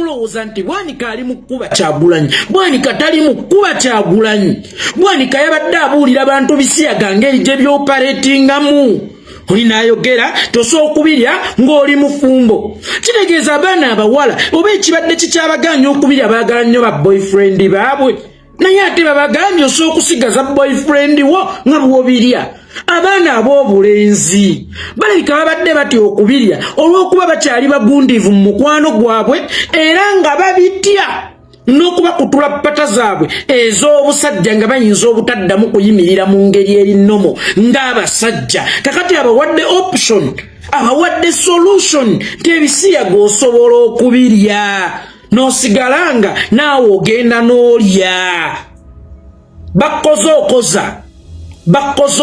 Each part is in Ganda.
tulowooza nti Bwanika ali mu kkuba Kyagulanyi, Bwanika tali mu kkuba Kyagulanyi. Bwanika yabadde abuulira abantu Bisiyaga ngeri gye byopaletingamu. Oli n'ayogera tosookubirya ng'oli mufumbo. Kitegeeza abaana abawala oba ekibadde kikyabaganya okubirya baagala nnyo ba boyfriend baabwe. Naye ate babagambye osookusigaza boyfriend wo nga bw'obirya. Abaana ab'obulenzi balabika babadde batya okubirya olw'okuba bakyali bagundiivu mu mukwano gwabwe era nga babitya n'okuba kutula ppata zaabwe ez'obusajja nga bayinza obutaddamu kuyimirira mu ngeri eri nnomo ng'abasajja. Kakati abawadde option, abawadde solution nti Ebisiyaga osobola okubirya n'osigalanga naawe ogenda n'olya. Bakoze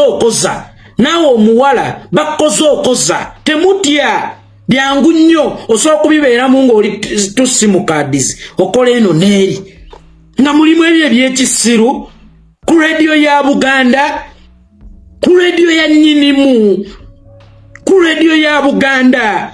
okoza naawe omuwala bakoze okoza temutya byangu nnyo osobola kubibeeramu ng'oli tusimu cards okola eno n'eri nga mulimu ebyo ebyekisiru ku radio ya Buganda, ku radio ya nnyinimu, ku radio ya Buganda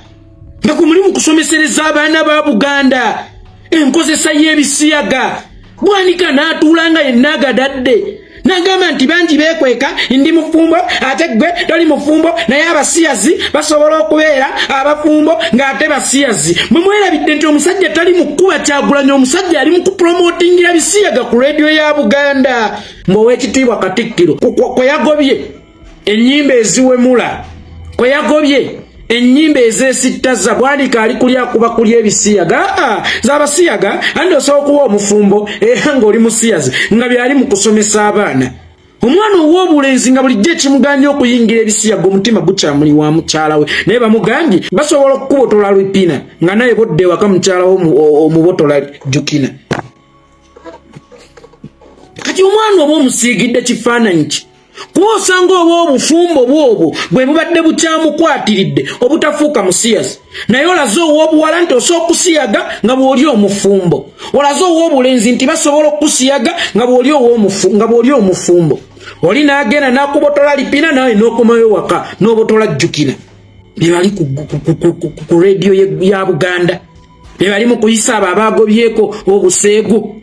nga ku mulimu kusomesereza abaana ba Buganda enkozesa y'Ebisiyaga. Bwanika n'atuula nga yenna agadadde n'agamba nti bangi beekweka ndi mufumbo ate gwe toli mufumbo naye abasiyazi basobola okubeera abafumbo ng'ate basiyazi. Mwe mwerabidde nti omusajja tali mu kkuba Kyagulanyi, omusajja ali mu kupromotingira Bisiyaga ku radio ya Buganda. Ng'Oweekitiibwa Katikkiro kwe yagobye ennyimba eziwemula, kwe yagobye ennyimba ezeesittaza Bwanika ali kulya kuba kulya Ebisiyaga. Z'Abasiyaga andi osobola okuba omufumbo era ng'oli musiyazi nga byali mu kusomesa abaana. Omwana ow'obulenzi nga bulijjo ekimuganya okuyingira Ebisiyaga omutima gukyamuli wa mukyala we, naye bamugambye basobola okukubotola Lupina nga naye bodde waka mukyala we omubotola Jukina. Kati omwana oba omusiigidde kifaananyi ki? Kuba osanga oba obufumbo bwobwo bwe bubadde bukyamukwatiridde obutafuuka musiyazi. Naye olaze ow'obuwala nti osobola okusiyaga nga bw'oli omufumbo. Olaze ow'obulenzi nti basobola okusiyaga nga bw'oli omufumbo. Oli n'agenda n'akubotola Lipina nawe n'okomayo waka n'obotola Jukina. Bye bali ku radio ya Buganda. Bye bali mu kuyisa abo abaagobyeko obuseegu.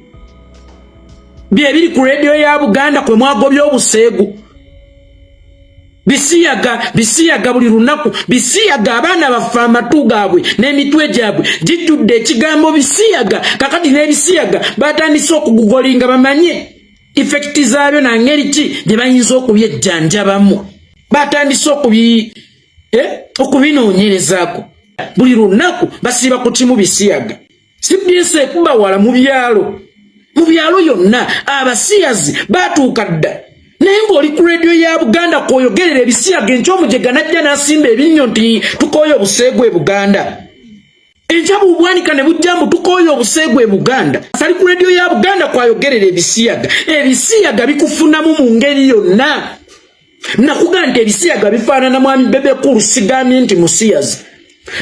Bye biri ku radio ya Buganda kwe mwagobya obuseegu. Bisiyaga buli lunaku, Bisiyaga abaana bafa amatu gaabwe n'emitwe gyabwe gijjudde ekigambo Bisiyaga. Kakati n'Ebisiyaga batandise okugugolinga bamanye effect zaabyo na ngeri ki gye bayinza okubyejjanjabamu. Batandise okubinoonyerezaako. Buli lunaku basiiba ku kimu Bisiyaga. CBS ekubawala mu byalo yonna abasiyazi batuuka dda. Naye ng'oli ku radio ya Buganda kwoyogerera Ebisiyaga enkyomujega najja n'asimba ebinnyo nti tukooye obuseegu e Buganda. Enjabu Bwanika ne bujjambu tukooye obuseegu e Buganda. Sali ku radio ya Buganda kwayogerera Ebisiyaga. Ebisiyaga bikufunamu mu ngeri yonna. Nakugamba nti Ebisiyaga bifaanana mwami Bebekulu sigamye nti musiyazi.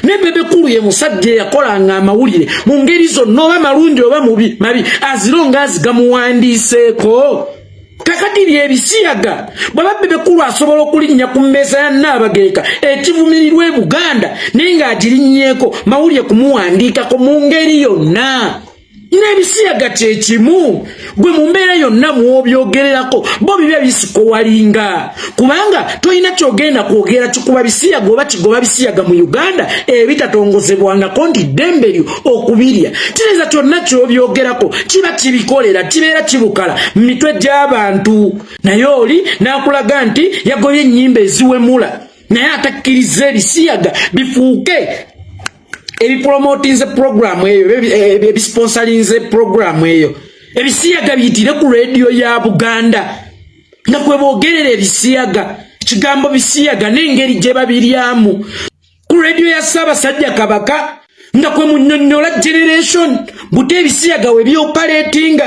Ne Bebekulu ye musajja yakolanga amawulire mu ngeri zonna oba malungi oba mabi azironga azigamuwandiiseeko. Kakati by'Ebisiyaga bw'aba Bebekulu asobola okulinnya ku mmeeza ya Nnaabagereka ekivumirirwa e Buganda naye ng'agirinnyeeko mawulire kumuwandiikako mu ngeri yonna. N'Ebisiyaga kye kimu gwe mu mbeera yonna mw'obyogererako bo bibya bisikowalinga kubanga tolina kyogenda kwogera kikuba Bisiyaga oba kigoba Bisiyaga mu Uganda ebitatongozebwangako nti ddembe lyo okubirya. Kitegeeza kyonna ky'obyogerako kiba kibikolera kibeera kibukala mu mitwe gy'abantu. Naye oli n'akulaga nti yagobye ennyimba eziwemula naye atakkiriza Ebisiyaga bifuuke ebipromotinze program eyo ebisponsorinze program eyo. Ebisiyaga biyitire ku radio ya Buganda nga kwe boogerera Ebisiyaga kigambo Bisiyaga n'engeri gye babiryamu. Ku radio ya Ssaabasajja Kabaka nga kwe munnyonnyola generation bute Ebisiyaga we byopaletinga.